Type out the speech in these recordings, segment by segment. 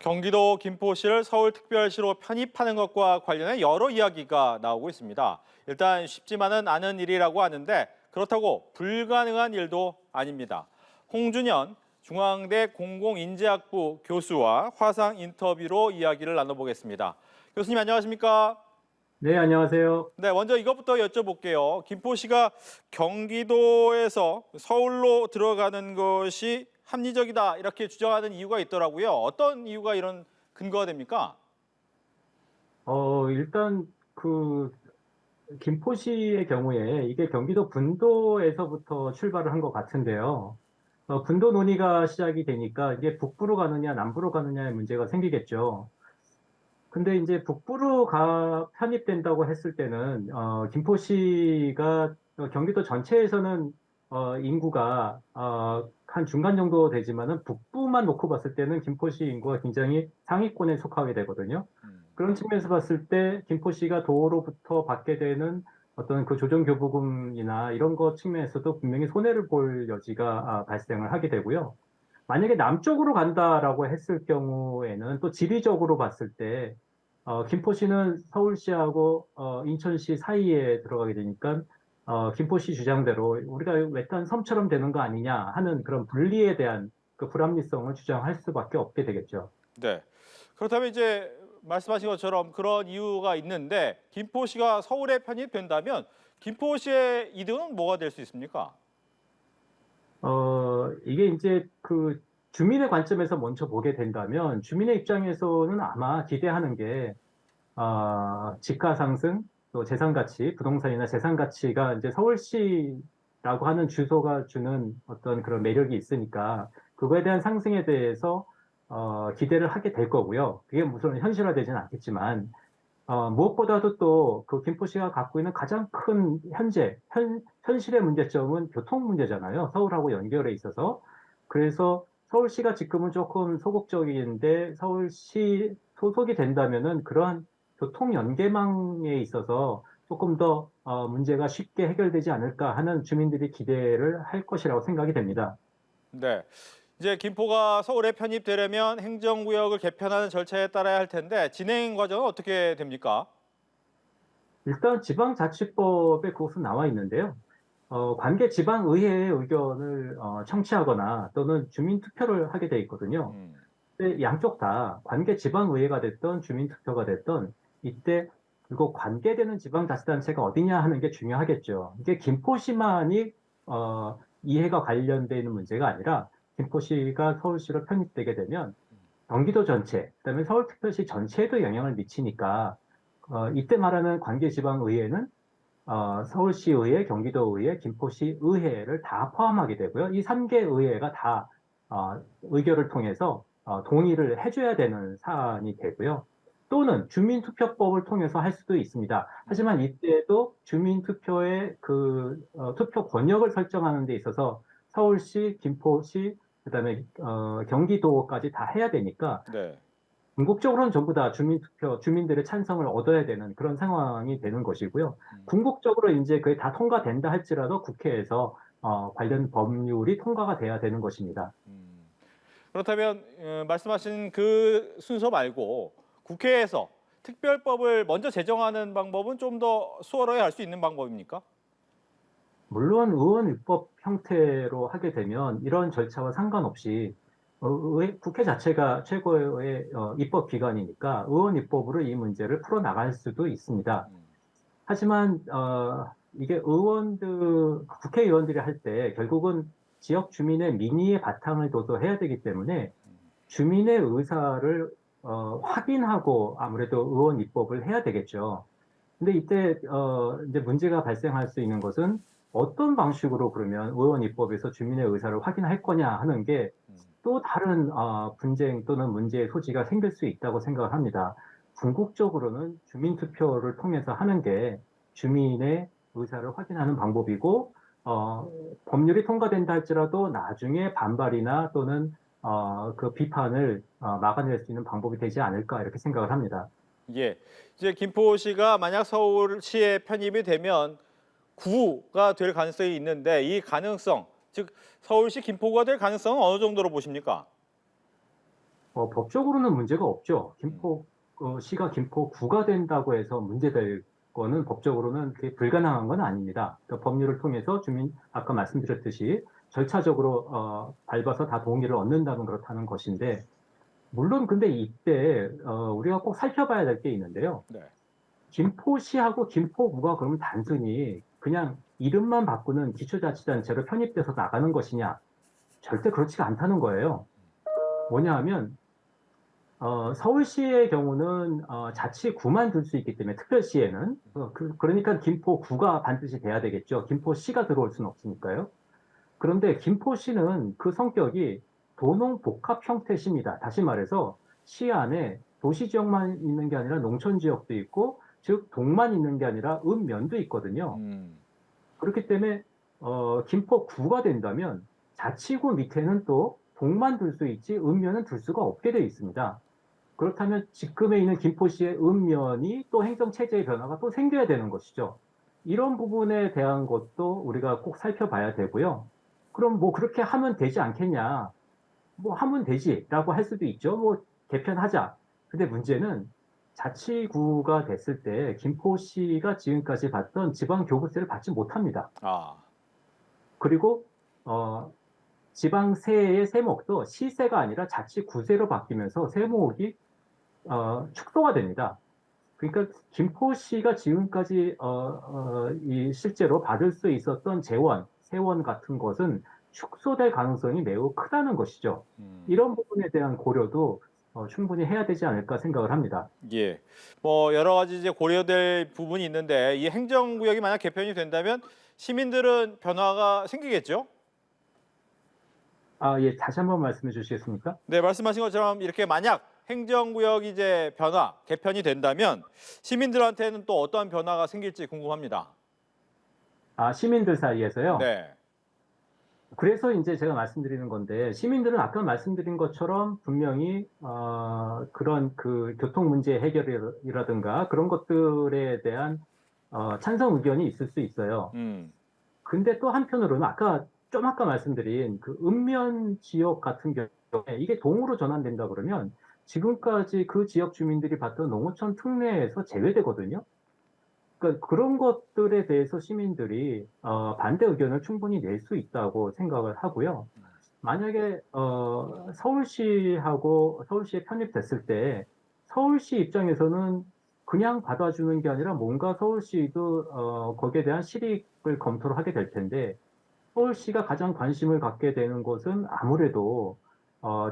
경기도 김포시를 서울특별시로 편입하는 것과 관련해 여러 이야기가 나오고 있습니다. 일단 쉽지만은 않은 일이라고 하는데 그렇다고 불가능한 일도 아닙니다. 홍준현 중앙대 공공인재학부 교수와 화상 인터뷰로 이야기를 나눠보겠습니다. 교수님 안녕하십니까? 네, 안녕하세요. 네, 먼저 이것부터 여쭤볼게요. 김포시가 경기도에서 서울로 들어가는 것이 합리적이다 이렇게 주장하는 이유가 있더라고요. 어떤 이유가 이런 근거가 됩니까? 일단 김포시의 경우에 이게 경기도 분도에서부터 출발을 한 것 같은데요. 분도 논의가 시작이 되니까 이게 북부로 가느냐, 남부로 가느냐의 문제가 생기겠죠. 근데 이제 편입된다고 했을 때는, 김포시가 경기도 전체에서는, 인구가, 한 중간 정도 되지만은 북부만 놓고 봤을 때는 김포시 인구가 굉장히 상위권에 속하게 되거든요. 그런 측면에서 봤을 때 김포시가 도로부터 받게 되는 어떤 그 조정교부금이나 이런 것 측면에서도 분명히 손해를 볼 여지가 발생을 하게 되고요. 만약에 남쪽으로 간다라고 했을 경우에는 또 지리적으로 봤을 때 김포시는 서울시하고 인천시 사이에 들어가게 되니까 김포시 주장대로 우리가 외딴 섬처럼 되는 거 아니냐 하는 그런 분리에 대한 그 불합리성을 주장할 수밖에 없게 되겠죠. 네. 그렇다면 이제 말씀하신 것처럼 그런 이유가 있는데 김포시가 서울에 편입된다면 김포시의 이득은 뭐가 될 수 있습니까? 이게 이제 그 주민의 관점에서 먼저 보게 된다면 주민의 입장에서는 아마 기대하는 게 지가 상승, 또 재산 가치, 부동산이나 재산 가치가 이제 서울시라고 하는 주소가 주는 어떤 그런 매력이 있으니까 그거에 대한 상승에 대해서 기대를 하게 될 거고요. 그게 무슨 현실화되지는 않겠지만 무엇보다도 또 그 김포시가 갖고 있는 가장 큰 현실의 문제점은 교통 문제잖아요. 서울하고 연결해 있어서. 그래서 서울시가 지금은 조금 소극적인데 서울시 소속이 된다면은 그러한 교통 연계망에 있어서 조금 더 문제가 쉽게 해결되지 않을까 하는 주민들이 기대를 할 것이라고 생각이 됩니다. 네. 이제 김포가 서울에 편입되려면 행정구역을 개편하는 절차에 따라야 할 텐데 진행 과정은 어떻게 됩니까? 일단 지방자치법에 그것은 나와 있는데요. 관계 지방의회의 의견을 청취하거나 또는 주민투표를 하게 돼 있거든요. 음, 근데 양쪽 다 관계 지방의회가 됐던 주민투표가 됐던 이때 그리고 관계되는 지방자치단체가 어디냐 하는 게 중요하겠죠. 이게 김포시만이 이해가 관련돼 있는 문제가 아니라 김포시가 서울시로 편입되게 되면 경기도 전체, 그다음에 서울특별시 전체에도 영향을 미치니까 이때 말하는 관계지방의회는 서울시의회, 경기도의회, 김포시의회를 다 포함하게 되고요. 이 3개 의회가 다 의결을 통해서 동의를 해줘야 되는 사안이 되고요. 또는 주민투표법을 통해서 할 수도 있습니다. 하지만 이때도 주민투표의 투표 권역을 설정하는 데 있어서 서울시, 김포시, 그다음에 경기도까지 다 해야 되니까 네. 궁극적으로는 전부 다 주민들의 찬성을 얻어야 되는 그런 상황이 되는 것이고요. 궁극적으로 이제 그게 다 통과된다 할지라도 국회에서 관련 법률이 통과가 돼야 되는 것입니다. 그렇다면 말씀하신 그 순서 말고 국회에서 특별법을 먼저 제정하는 방법은 좀 더 수월하게 할 수 있는 방법입니까? 물론 의원 입법 형태로 하게 되면 이런 절차와 상관없이 국회 자체가 최고의 입법 기관이니까 의원 입법으로 이 문제를 풀어나갈 수도 있습니다. 하지만 이게 국회의원들이 할 때 결국은 지역 주민의 민의의 바탕을 둬서 해야 되기 때문에 주민의 의사를 확인하고 아무래도 의원 입법을 해야 되겠죠. 근데 이때 이제 문제가 발생할 수 있는 것은 어떤 방식으로 그러면 의원 입법에서 주민의 의사를 확인할 거냐 하는 게 또 다른 분쟁 또는 문제의 소지가 생길 수 있다고 생각을 합니다. 궁극적으로는 주민 투표를 통해서 하는 게 주민의 의사를 확인하는 방법이고 법률이 통과된다 할지라도 나중에 반발이나 또는 그 비판을 막아낼 수 있는 방법이 되지 않을까 이렇게 생각을 합니다. 예. 이제 김포시가 만약 서울시에 편입이 되면 구가 될 가능성이 있는데 이 가능성, 즉 서울시 김포구가 될 가능성은 어느 정도로 보십니까? 법적으로는 문제가 없죠. 시가 김포구가 된다고 해서 문제될 거는 법적으로는 그게 불가능한 건 아닙니다. 그러니까 법률을 통해서 아까 말씀드렸듯이 절차적으로 밟아서 다 동의를 얻는다면 그렇다는 것인데, 물론 근데 이때 우리가 꼭 살펴봐야 될 게 있는데요. 네. 김포시하고 김포구가 그러면 단순히 그냥 이름만 바꾸는 기초자치단체로 편입돼서 나가는 것이냐? 절대 그렇지가 않다는 거예요. 뭐냐 하면 서울시의 경우는 자치구만 둘 수 있기 때문에 특별시에는 그러니까 김포구가 반드시 돼야 되겠죠. 김포시가 들어올 수는 없으니까요. 그런데 김포시는 그 성격이 도농복합 형태시입니다. 다시 말해서 시 안에 도시 지역만 있는 게 아니라 농촌 지역도 있고, 즉 동만 있는 게 아니라 읍면도 있거든요. 음. 그렇기 때문에 김포구가 된다면 자치구 밑에는 또 동만 둘 수 있지 읍면은 둘 수가 없게 되어 있습니다. 그렇다면 지금에 있는 김포시의 읍면이 또 행정체제의 변화가 또 생겨야 되는 것이죠. 이런 부분에 대한 것도 우리가 꼭 살펴봐야 되고요. 그럼 뭐 그렇게 하면 되지 않겠냐? 뭐 하면 되지라고 할 수도 있죠. 뭐 개편하자. 근데 문제는 자치구가 됐을 때 김포시가 지금까지 받던 지방교부세를 받지 못합니다. 아. 그리고 지방세의 세목도 시세가 아니라 자치구세로 바뀌면서 세목이 축소가 됩니다. 그러니까 김포시가 지금까지 이 실제로 받을 수 있었던 재원, 세원 같은 것은 축소될 가능성이 매우 크다는 것이죠. 이런 부분에 대한 고려도 충분히 해야 되지 않을까 생각을 합니다. 예. 뭐 여러 가지 이제 고려될 부분이 있는데 이 행정구역이 만약 개편이 된다면 시민들은 변화가 생기겠죠? 예, 다시 한번 말씀해 주시겠습니까? 네, 말씀하신 것처럼 이렇게 만약 행정구역이 이제 개편이 된다면 시민들한테는 또 어떠한 변화가 생길지 궁금합니다. 시민들 사이에서요. 네. 그래서 이제 제가 말씀드리는 건데, 시민들은 아까 말씀드린 것처럼 분명히 그런 그 교통 문제 해결이라든가 그런 것들에 대한 찬성 의견이 있을 수 있어요. 음. 근데 또 한편으로는 아까 말씀드린 그 읍면 지역 같은 경우에 이게 동으로 전환된다 그러면 지금까지 그 지역 주민들이 받던 농어촌 특례에서 제외되거든요. 그러니까 그런 것들에 대해서 시민들이 반대 의견을 충분히 낼 수 있다고 생각을 하고요. 만약에 서울시에 편입됐을 때 서울시 입장에서는 그냥 받아주는 게 아니라 뭔가 서울시도 거기에 대한 실익을 검토를 하게 될 텐데, 서울시가 가장 관심을 갖게 되는 것은 아무래도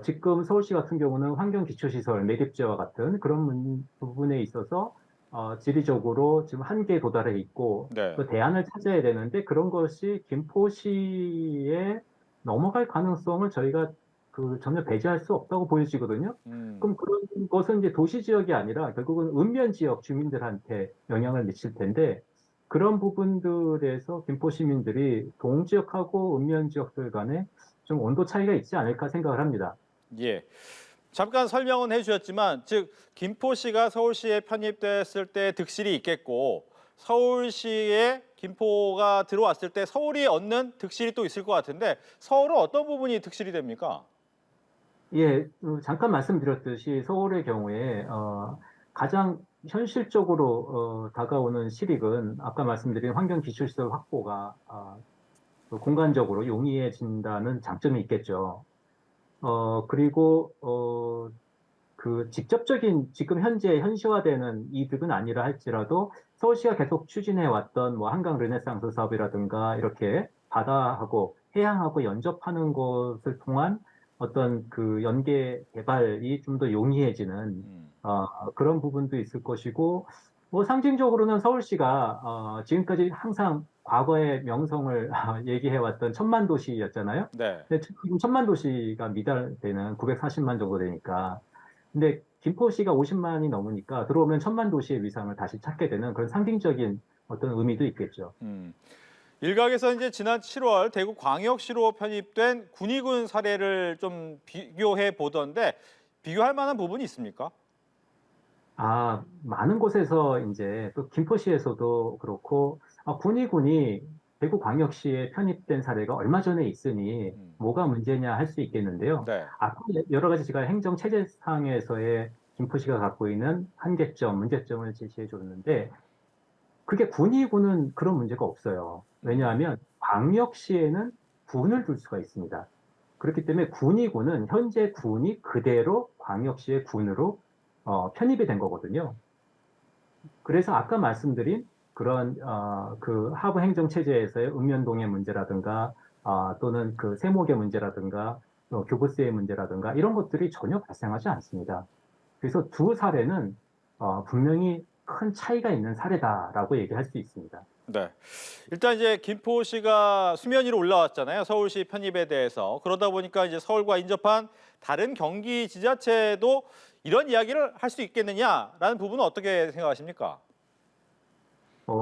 지금 서울시 같은 경우는 환경기초시설, 매립지와 같은 그런 부분에 있어서 지리적으로 지금 한계에 도달해 있고 네. 그 대안을 찾아야 되는데, 그런 것이 김포시에 넘어갈 가능성을 저희가 전혀 배제할 수 없다고 보여지거든요. 음. 그럼 그런 것은 이제 도시 지역이 아니라 결국은 읍면 지역 주민들한테 영향을 미칠 텐데, 그런 부분들에서 김포 시민들이 동 지역하고 읍면 지역들 간에 좀 온도 차이가 있지 않을까 생각을 합니다. 예. 잠깐 설명은 해주셨지만 즉 김포시가 서울시에 편입됐을 때 득실이 있겠고 서울시에 김포가 들어왔을 때 서울이 얻는 득실이 또 있을 것 같은데 서울은 어떤 부분이 득실이 됩니까? 예, 잠깐 말씀드렸듯이 서울의 경우에 가장 현실적으로 다가오는 실익은 아까 말씀드린 환경기초시설 확보가 공간적으로 용이해진다는 장점이 있겠죠. 그리고 그 직접적인 지금 현재 현시화되는 이득은 아니라 할지라도 서울시가 계속 추진해 왔던 뭐 한강 르네상스 사업이라든가 이렇게 바다하고 해양하고 연접하는 것을 통한 어떤 그 연계 개발이 좀 더 용이해지는 음. 그런 부분도 있을 것이고, 뭐 상징적으로는 서울시가 지금까지 항상 과거의 명성을 얘기해 왔던 천만 도시였잖아요. 네. 근데 지금 천만 도시가 미달되는 940만 정도 되니까, 근데 김포시가 50만이 넘으니까 들어오면 천만 도시의 위상을 다시 찾게 되는 그런 상징적인 어떤 의미도 있겠죠. 음. 일각에서 이제 지난 7월 대구 광역시로 편입된 군위군 사례를 좀 비교해 보던데 비교할 만한 부분이 있습니까? 많은 곳에서 이제 또 김포시에서도 그렇고, 군위군이 대구광역시에 편입된 사례가 얼마 전에 있으니 뭐가 문제냐 할 수 있겠는데요. 네. 아까 여러 가지 제가 행정체제상에서의 김포시가 갖고 있는 한계점, 문제점을 제시해 줬는데 그게 군위구는 그런 문제가 없어요. 왜냐하면 광역시에는 군을 둘 수가 있습니다. 그렇기 때문에 군위구는 현재 군이 그대로 광역시의 군으로 편입이 된 거거든요. 그래서 아까 말씀드린 그런 그 하부 행정 체제에서의 읍면동의 문제라든가 또는 그 세목의 문제라든가 교부세의 문제라든가 이런 것들이 전혀 발생하지 않습니다. 그래서 두 사례는 분명히 큰 차이가 있는 사례다라고 얘기할 수 있습니다. 네. 일단 이제 김포시가 수면 위로 올라왔잖아요. 서울시 편입에 대해서. 그러다 보니까 이제 서울과 인접한 다른 경기 지자체도 이런 이야기를 할 수 있겠느냐라는 부분은 어떻게 생각하십니까?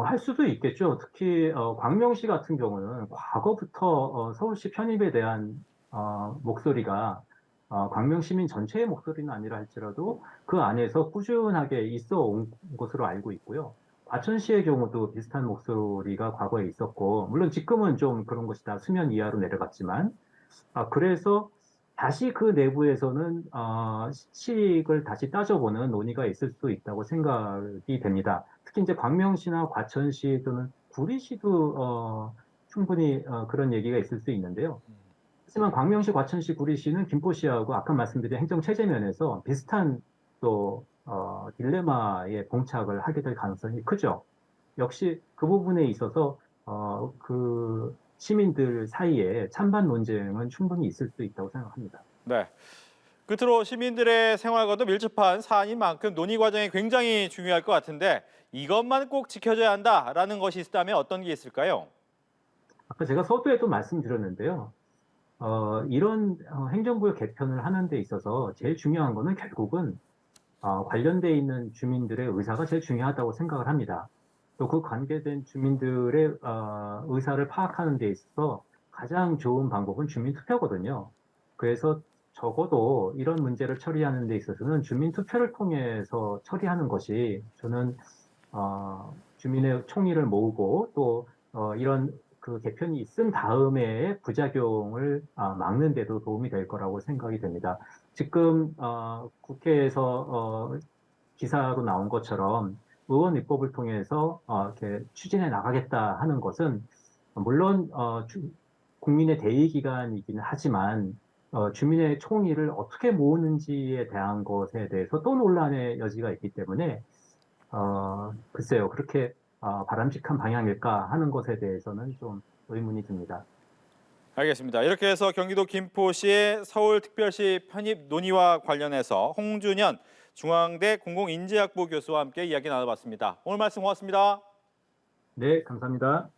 할 수도 있겠죠. 특히 광명시 같은 경우는 과거부터 서울시 편입에 대한 목소리가 광명 시민 전체의 목소리는 아니라 할지라도 그 안에서 꾸준하게 있어 온 것으로 알고 있고요. 과천시의 경우도 비슷한 목소리가 과거에 있었고, 물론 지금은 좀 그런 것이 다 수면 이하로 내려갔지만, 그래서 다시 그 내부에서는 시익을 다시 따져보는 논의가 있을 수도 있다고 생각이 됩니다. 특히 이제 광명시나 과천시 또는 구리시도 충분히 그런 얘기가 있을 수 있는데요. 하지만 광명시, 과천시, 구리시는 김포시하고 아까 말씀드린 행정체제 면에서 비슷한 또 딜레마에 봉착을 하게 될 가능성이 크죠. 역시 그 부분에 있어서 그 시민들 사이에 찬반 논쟁은 충분히 있을 수 있다고 생각합니다. 네. 끝으로 시민들의 생활과도 밀접한 사안인 만큼 논의 과정이 굉장히 중요할 것 같은데 이것만 꼭 지켜져야 한다라는 것이 있다면 어떤 게 있을까요? 아까 제가 서두에도 말씀드렸는데요. 이런 행정부의 개편을 하는 데 있어서 제일 중요한 거는 결국은 관련돼 있는 주민들의 의사가 제일 중요하다고 생각을 합니다. 또 그 관계된 주민들의 의사를 파악하는 데 있어서 가장 좋은 방법은 주민투표거든요. 그래서 적어도 이런 문제를 처리하는 데 있어서는 주민투표를 통해서 처리하는 것이 저는 주민의 총의를 모으고 또 이런 그 개편이 있은 다음에 부작용을 막는 데도 도움이 될 거라고 생각이 됩니다. 지금 국회에서 기사로 나온 것처럼 의원 입법을 통해서 이렇게 추진해 나가겠다 하는 것은 물론 국민의 대의 기간이기는 하지만 주민의 총의를 어떻게 모으는지에 대한 것에 대해서 또 논란의 여지가 있기 때문에 글쎄요 그렇게 바람직한 방향일까 하는 것에 대해서는 좀 의문이 듭니다. 알겠습니다. 이렇게 해서 경기도 김포시의 서울특별시 편입 논의와 관련해서 홍준현 중앙대 공공인재학부 교수와 함께 이야기 나눠봤습니다. 오늘 말씀 고맙습니다. 네, 감사합니다.